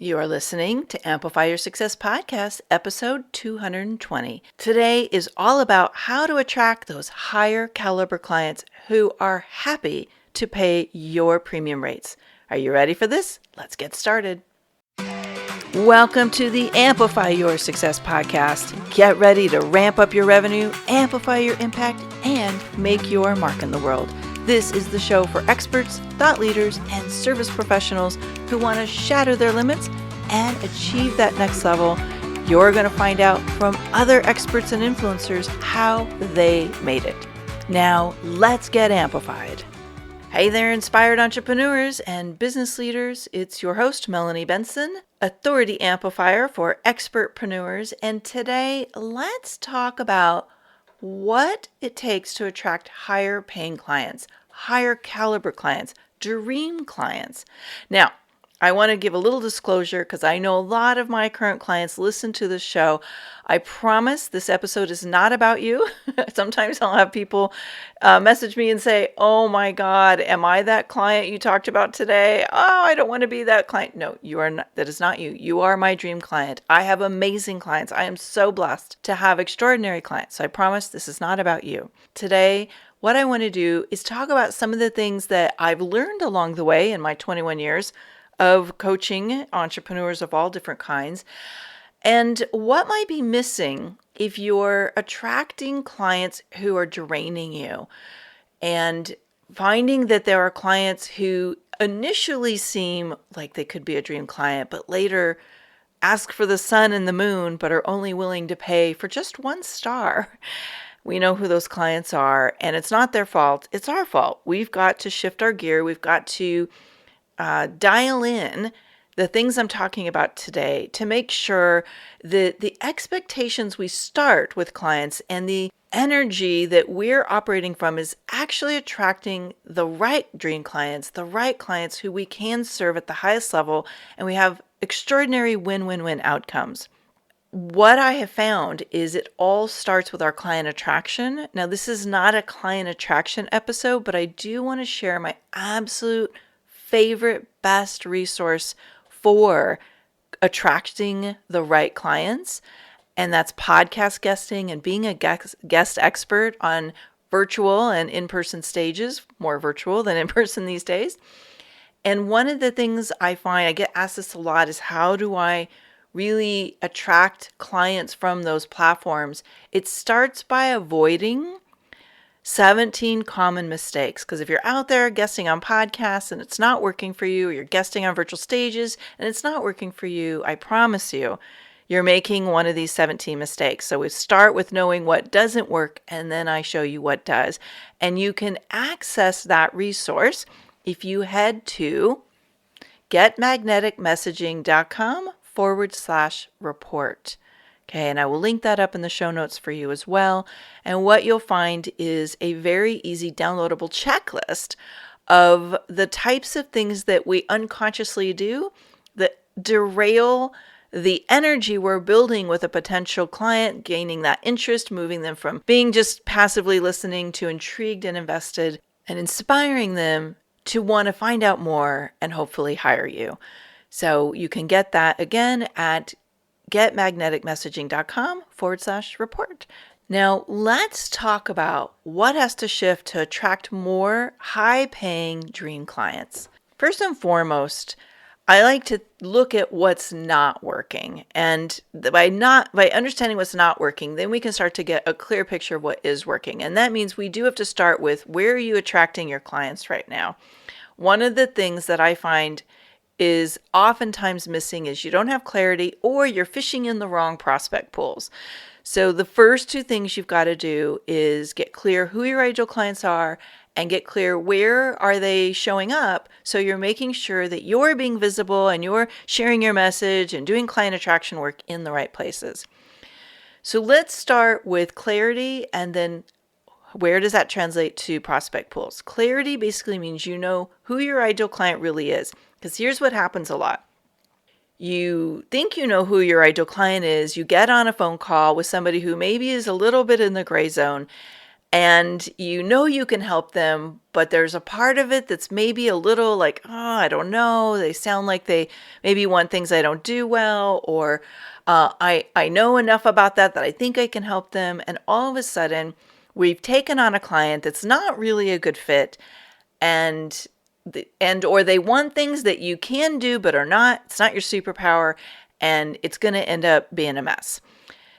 You are listening to Amplify Your Success Podcast, episode 220. Today is all about how to attract those higher caliber clients who are happy to pay your premium rates. Are you ready for this? Let's get started. Welcome to the Amplify Your Success Podcast. Get ready to ramp up your revenue, amplify your impact, and make your mark in the world. This is the show for experts, thought leaders, and service professionals who want to shatter their limits and achieve that next level. You're going to find out from other experts and influencers how they made it. Now, let's get amplified. Hey there, inspired entrepreneurs and business leaders. It's your host, Melanie Benson, Authority Amplifier for Expertpreneurs. And today, let's talk about what it takes to attract higher paying clients, higher caliber clients, dream clients. Now, I want to give a little disclosure because I know a lot of my current clients listen to this show. I promise this episode is not about you. Sometimes I'll have people message me and say, "Oh my God, am I that client you talked about today? Oh, I don't want to be that client." No, you are not. That is not you. You are my dream client. I have amazing clients. I am so blessed to have extraordinary clients. So I promise this is not about you. Today, what I want to do is talk about some of the things that I've learned along the way in my 21 years of coaching entrepreneurs of all different kinds, and what might be missing if you're attracting clients who are draining you and finding that there are clients who initially seem like they could be a dream client, but later ask for the sun and the moon, but are only willing to pay for just one star. We know who those clients are, and it's not their fault. It's our fault. We've got to shift our gear. We've got to dial in the things I'm talking about today to make sure that the expectations we start with clients and the energy that we're operating from is actually attracting the right dream clients, the right clients who we can serve at the highest level, and we have extraordinary win-win-win outcomes. What I have found is it all starts with our client attraction. Now, this is not a client attraction episode, but I do want to share my absolute favorite, best resource for attracting the right clients. And that's podcast guesting and being a guest expert on virtual and in-person stages, more virtual than in-person these days. And one of the things I find, I get asked this a lot, is how do I really attract clients from those platforms? It starts by avoiding 17 common mistakes. Because if you're out there guesting on podcasts and it's not working for you, or you're guesting on virtual stages and it's not working for you, I promise you, you're making one of these 17 mistakes. So we start with knowing what doesn't work, and then I show you what does. And you can access that resource if you head to getmagneticmessaging.com/report. Okay, and I will link that up in the show notes for you as well. And what you'll find is a very easy downloadable checklist of the types of things that we unconsciously do that derail the energy we're building with a potential client, gaining that interest, moving them from being just passively listening to intrigued and invested, and inspiring them to want to find out more and hopefully hire you. So you can get that again at getmagneticmessaging.com/report. Now, let's talk about what has to shift to attract more high-paying dream clients. First and foremost, I like to look at what's not working. And by understanding what's not working, then we can start to get a clear picture of what is working. And that means we do have to start with, where are you attracting your clients right now? One of the things that I find is oftentimes missing is you don't have clarity, or you're fishing in the wrong prospect pools. So the first two things you've got to do is get clear who your ideal clients are and get clear where are they showing up, so you're making sure that you're being visible and you're sharing your message and doing client attraction work in the right places. So let's start with clarity, and then where does that translate to prospect pools? Clarity basically means you know who your ideal client really is. Because here's what happens a lot. You think you know who your ideal client is. You get on a phone call with somebody who maybe is a little bit in the gray zone, and you know you can help them, but there's a part of it that's maybe a little like, oh, I don't know. They sound like they maybe want things I don't do well, or I know enough about that I think I can help them. And all of a sudden, we've taken on a client that's not really a good fit, and or they want things that you can do but are not. It's not your superpower, and it's going to end up being a mess.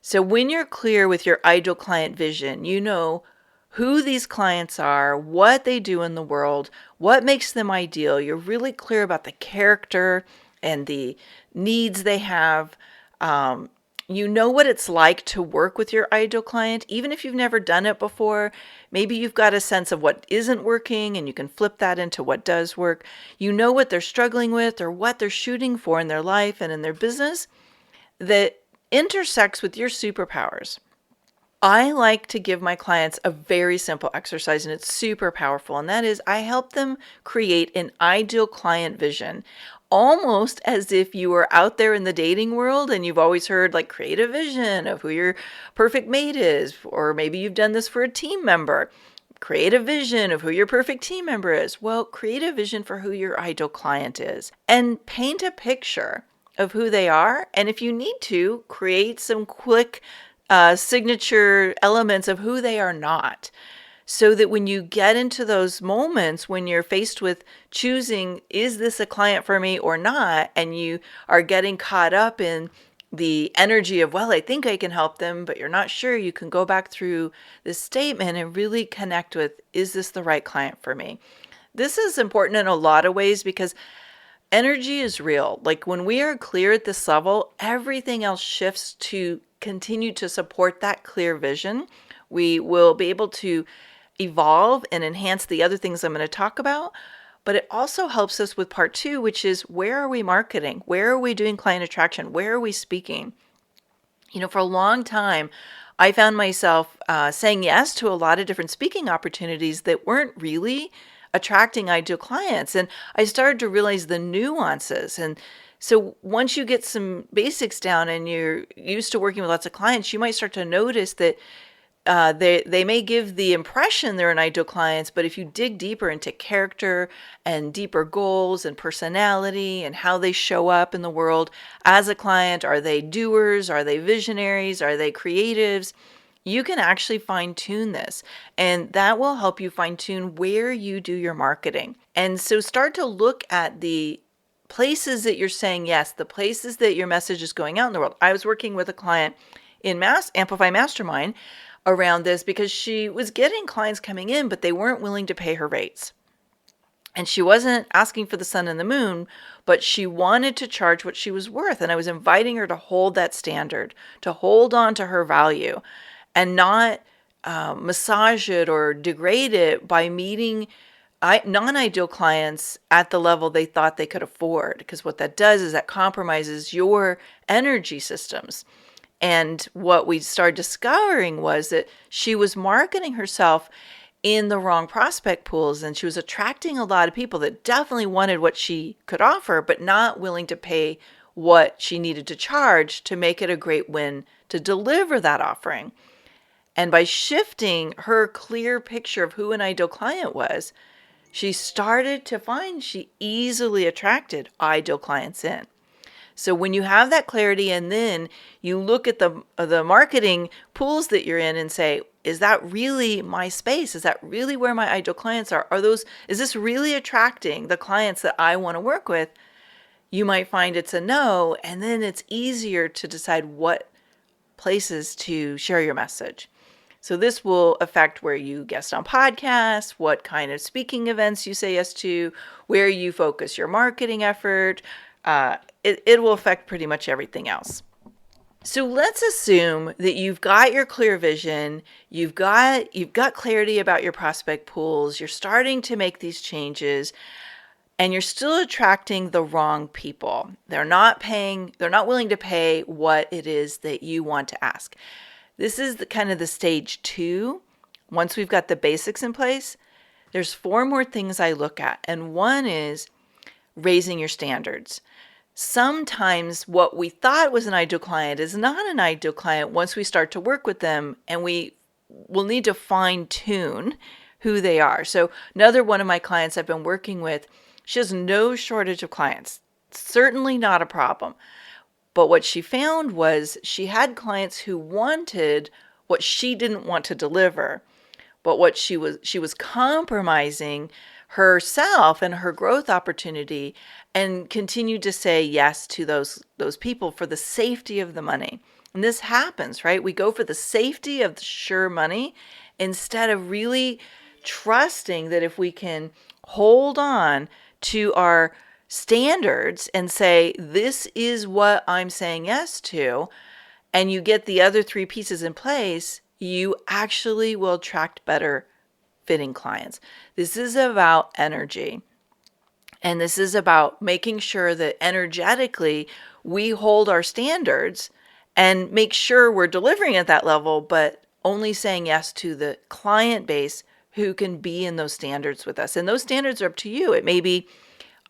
So when you're clear with your ideal client vision, you know who these clients are, what they do in the world, what makes them ideal. You're really clear about the character and the needs they have. You know what it's like to work with your ideal client, even if you've never done it before. Maybe you've got a sense of what isn't working and you can flip that into what does work. You know what they're struggling with or what they're shooting for in their life and in their business that intersects with your superpowers. I like to give my clients a very simple exercise, and it's super powerful. And that is, I help them create an ideal client vision, almost as if you were out there in the dating world and you've always heard, like, create a vision of who your perfect mate is. Or maybe you've done this for a team member. Create a vision of who your perfect team member is. Well, create a vision for who your ideal client is and paint a picture of who they are. And if you need to, create some quick signature elements of who they are not, so that when you get into those moments when you're faced with choosing, is this a client for me or not, and you are getting caught up in the energy of, well, I think I can help them, but you're not sure, you can go back through this statement and really connect with, is this the right client for me? This is important in a lot of ways because energy is real. Like, when we are clear at this level, everything else shifts to continue to support that clear vision. We will be able to evolve and enhance the other things I'm going to talk about. But it also helps us with part 2, which is, where are we marketing? Where are we doing client attraction? Where are we speaking? You know, for a long time, I found myself saying yes to a lot of different speaking opportunities that weren't really attracting ideal clients. And I started to realize the nuances. And so once you get some basics down and you're used to working with lots of clients, you might start to notice that they may give the impression they're an ideal clients, but if you dig deeper into character and deeper goals and personality and how they show up in the world as a client, are they doers? Are they visionaries? Are they creatives? You can actually fine tune this, and that will help you fine tune where you do your marketing. And so start to look at the places that you're saying yes, the places that your message is going out in the world. I was working with a client in Amplify Mastermind around this because she was getting clients coming in, but they weren't willing to pay her rates. And she wasn't asking for the sun and the moon, but she wanted to charge what she was worth. And I was inviting her to hold that standard, to hold on to her value and not massage it or degrade it by meeting non-ideal clients at the level they thought they could afford. Because what that does is that compromises your energy systems. And what we started discovering was that she was marketing herself in the wrong prospect pools, and she was attracting a lot of people that definitely wanted what she could offer, but not willing to pay what she needed to charge to make it a great win to deliver that offering. And by shifting her clear picture of who an ideal client was, she started to find she easily attracted ideal clients in. So when you have that clarity and then you look at the marketing pools that you're in and say, is that really my space? Is that really where my ideal clients are? Is this really attracting the clients that I want to work with? You might find it's a no, and then it's easier to decide what places to share your message. So this will affect where you guest on podcasts, what kind of speaking events you say yes to, where you focus your marketing effort. It will affect pretty much everything else. So let's assume that you've got your clear vision, you've got clarity about your prospect pools, you're starting to make these changes, and you're still attracting the wrong people. They're not willing to pay what it is that you want to ask. This is the stage 2. Once we've got the basics in place, there's 4 more things I look at. And one is raising your standards. Sometimes what we thought was an ideal client is not an ideal client once we start to work with them and we will need to fine tune who they are. So another one of my clients I've been working with, she has no shortage of clients. Certainly not a problem. But what she found was she had clients who wanted what she didn't want to deliver. But what she was compromising herself and her growth opportunity, and continued to say yes to those people for the safety of the money. And this happens, right? We go for the safety of the sure money instead of really trusting that if we can hold on to our standards and say, this is what I'm saying yes to, and you get the other three pieces in place, you actually will attract better fitting clients. This is about energy. And this is about making sure that energetically we hold our standards and make sure we're delivering at that level, but only saying yes to the client base who can be in those standards with us. And those standards are up to you. It may be,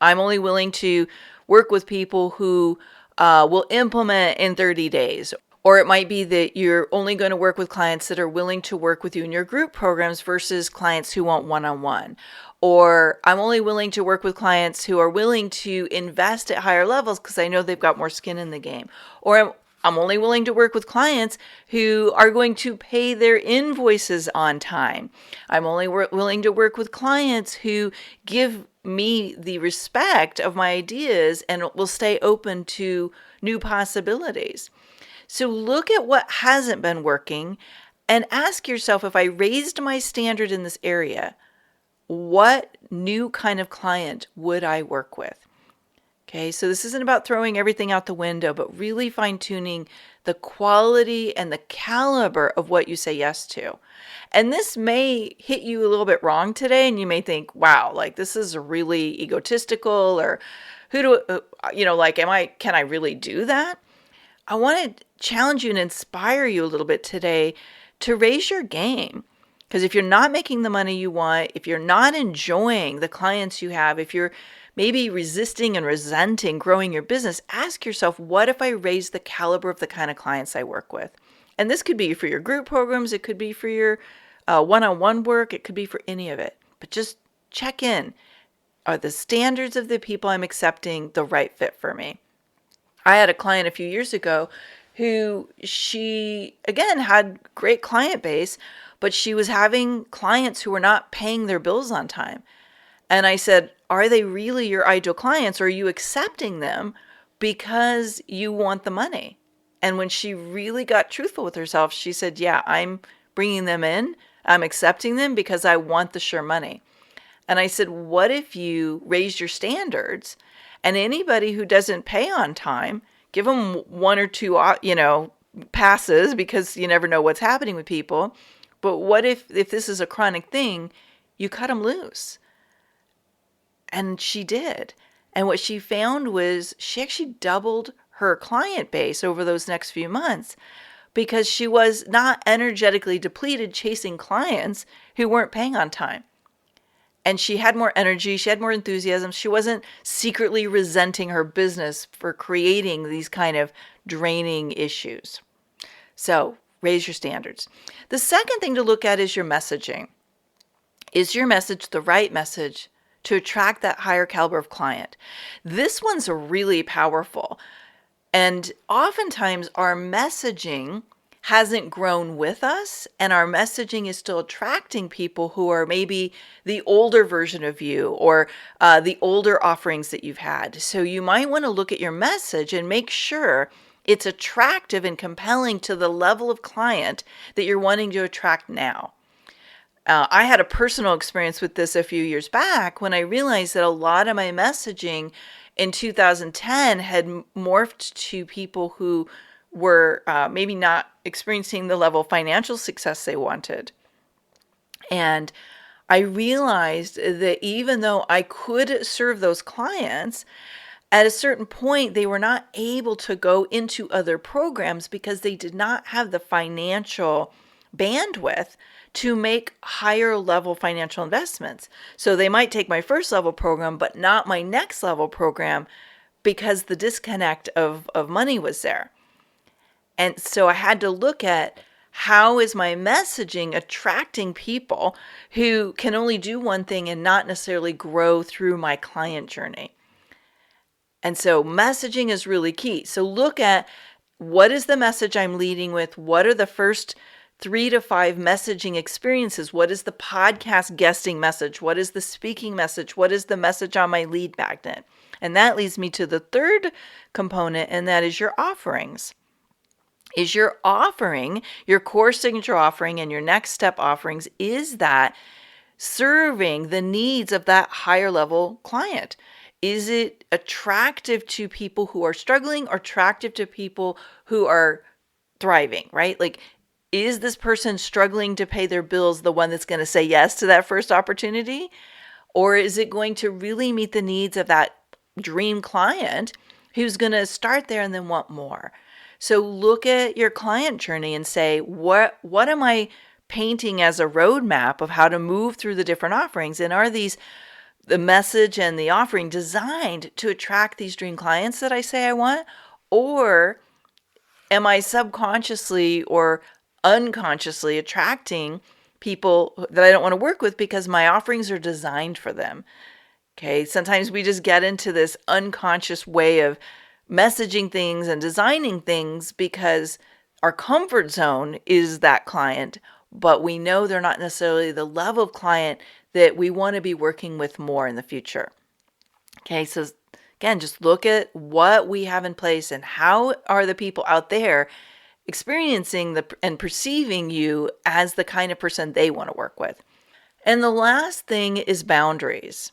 I'm only willing to work with people who will implement in 30 days. Or it might be that you're only going to work with clients that are willing to work with you in your group programs versus clients who want one-on-one. Or I'm only willing to work with clients who are willing to invest at higher levels because I know they've got more skin in the game. Or I'm only willing to work with clients who are going to pay their invoices on time. I'm only willing to work with clients who give me the respect of my ideas and will stay open to new possibilities. So look at what hasn't been working and ask yourself, if I raised my standard in this area, what new kind of client would I work with? Okay, so this isn't about throwing everything out the window, but really fine-tuning the quality and the caliber of what you say yes to. And this may hit you a little bit wrong today, and you may think, wow, like this is really egotistical, or can I really do that? I want to challenge you and inspire you a little bit today to raise your game. Because if you're not making the money you want, if you're not enjoying the clients you have, if you're maybe resisting and resenting growing your business, ask yourself, what if I raise the caliber of the kind of clients I work with? And this could be for your group programs. It could be for your one-on-one work. It could be for any of it. But just check in. Are the standards of the people I'm accepting the right fit for me? I had a client a few years ago who she, again, had great client base, but she was having clients who were not paying their bills on time. And I said, are they really your ideal clients, or are you accepting them because you want the money? And when she really got truthful with herself, she said, yeah, I'm bringing them in. I'm accepting them because I want the sure money. And I said, what if you raised your standards, and anybody who doesn't pay on time, give them one or two, passes, because you never know what's happening with people. But what if this is a chronic thing, you cut them loose? And she did. And what she found was she actually doubled her client base over those next few months because she was not energetically depleted chasing clients who weren't paying on time. And she had more energy, she had more enthusiasm. She wasn't secretly resenting her business for creating these kind of draining issues. So raise your standards. The second thing to look at is your messaging. Is your message the right message to attract that higher caliber of client? This one's really powerful. And oftentimes our messaging hasn't grown with us, and our messaging is still attracting people who are maybe the older version of you, or the older offerings that you've had. So you might want to look at your message and make sure it's attractive and compelling to the level of client that you're wanting to attract now. I had a personal experience with this a few years back when I realized that a lot of my messaging in 2010 had morphed to people who were maybe not experiencing the level of financial success they wanted. And I realized that even though I could serve those clients, at a certain point, they were not able to go into other programs because they did not have the financial bandwidth to make higher level financial investments. So they might take my first level program, but not my next level program because the disconnect of money was there. And so I had to look at How is my messaging attracting people who can only do one thing and not necessarily grow through my client journey? And so messaging is really key. So look at what is the message I'm leading with? What are the first 3 to 5 messaging experiences? What is the podcast guesting message? What is the speaking message? What is the message on my lead magnet? And that leads me to the third component, and that is your offerings. Is your offering, your core signature offering and your next step offerings, is that serving the needs of that higher level client? Is it attractive to people who are struggling or attractive to people who are thriving, right? Like, is this person struggling to pay their bills the one that's going to say yes to that first opportunity? Or is it going to really meet the needs of that dream client who's going to start there and then want more? So look at your client journey and say, what am I painting as a roadmap of how to move through the different offerings? And are these the message and the offering designed to attract these dream clients that I say I want? Or am I subconsciously or unconsciously attracting people that I don't want to work with because my offerings are designed for them? Okay, sometimes we just get into this unconscious way of messaging things and designing things because our comfort zone is that client, but we know they're not necessarily the level of client that we want to be working with more in the future. Okay, so again, just look at what we have in place and how are the people out there experiencing and perceiving you as the kind of person they want to work with. And the last thing is boundaries.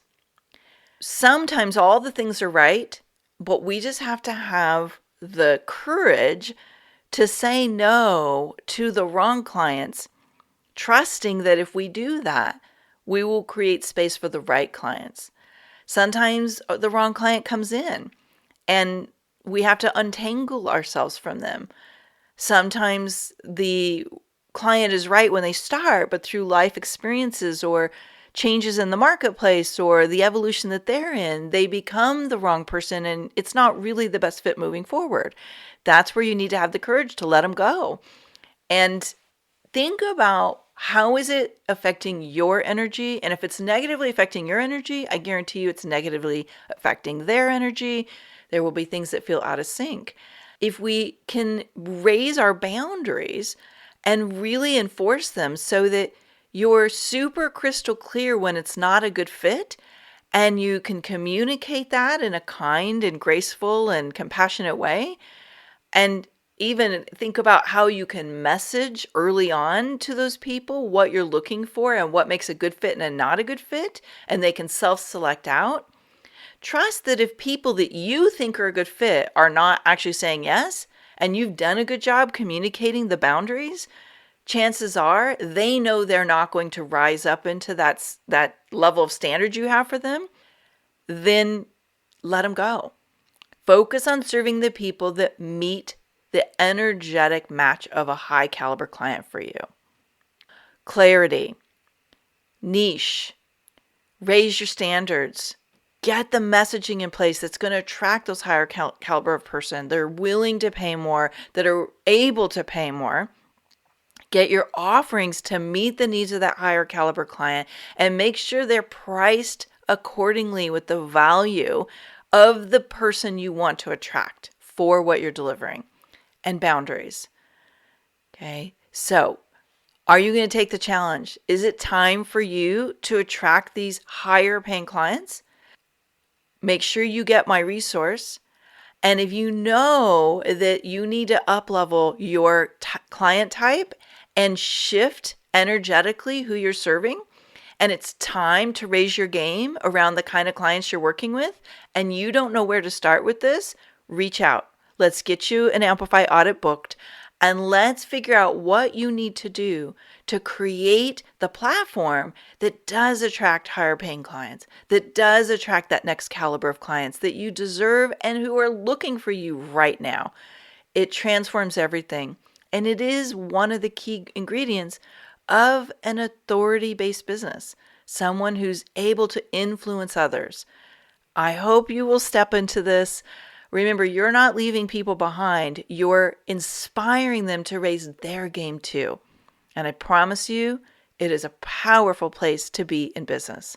Sometimes all the things are right, but we just have to have the courage to say no to the wrong clients, trusting that if we do that, we will create space for the right clients. Sometimes the wrong client comes in and we have to untangle ourselves from them. Sometimes the client is right when they start, but through life experiences or changes in the marketplace or the evolution that they're in, they become the wrong person and it's not really the best fit moving forward. That's where you need to have the courage to let them go. And think about, how is it affecting your energy? And if it's negatively affecting your energy, I guarantee you it's negatively affecting their energy. There will be things that feel out of sync. If we can raise our boundaries and really enforce them so that you're super crystal clear when it's not a good fit, and you can communicate that in a kind and graceful and compassionate way, and even think about how you can message early on to those people what you're looking for and what makes a good fit and a not a good fit, and they can self-select out. Trust that if people that you think are a good fit are not actually saying yes, and you've done a good job communicating the boundaries, chances are they know they're not going to rise up into that level of standard you have for them. Then let them go. Focus on serving the people that meet the energetic match of a high caliber client for you. Clarity, niche, raise your standards, get the messaging in place that's going to attract those higher caliber of person. They're willing to pay more, that are able to pay more. Get your offerings to meet the needs of that higher caliber client and make sure they're priced accordingly with the value of the person you want to attract for what you're delivering. And boundaries. Okay, so are you going to take the challenge? Is it time for you to attract these higher paying clients? Make sure you get my resource. And if you know that you need to up-level your client type and shift energetically who you're serving, and it's time to raise your game around the kind of clients you're working with, and you don't know where to start with this, reach out. Let's get you an Amplify audit booked, and let's figure out what you need to do to create the platform that does attract higher paying clients, that does attract that next caliber of clients that you deserve and who are looking for you right now. It transforms everything. And it is one of the key ingredients of an authority-based business, someone who's able to influence others. I hope you will step into this. Remember, you're not leaving people behind. You're inspiring them to raise their game too. And I promise you, it is a powerful place to be in business.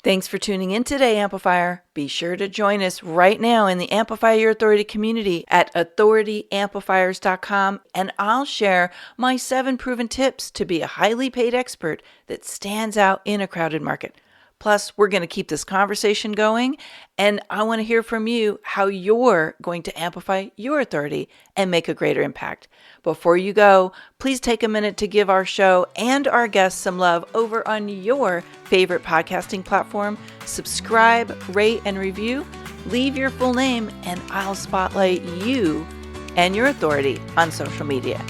Thanks for tuning in today, Amplifier. Be sure to join us right now in the Amplify Your Authority community at authorityamplifiers.com, and I'll share my 7 proven tips to be a highly paid expert that stands out in a crowded market. Plus, we're going to keep this conversation going, and I want to hear from you how you're going to amplify your authority and make a greater impact. Before you go, please take a minute to give our show and our guests some love over on your favorite podcasting platform. Subscribe, rate, and review. Leave your full name, and I'll spotlight you and your authority on social media.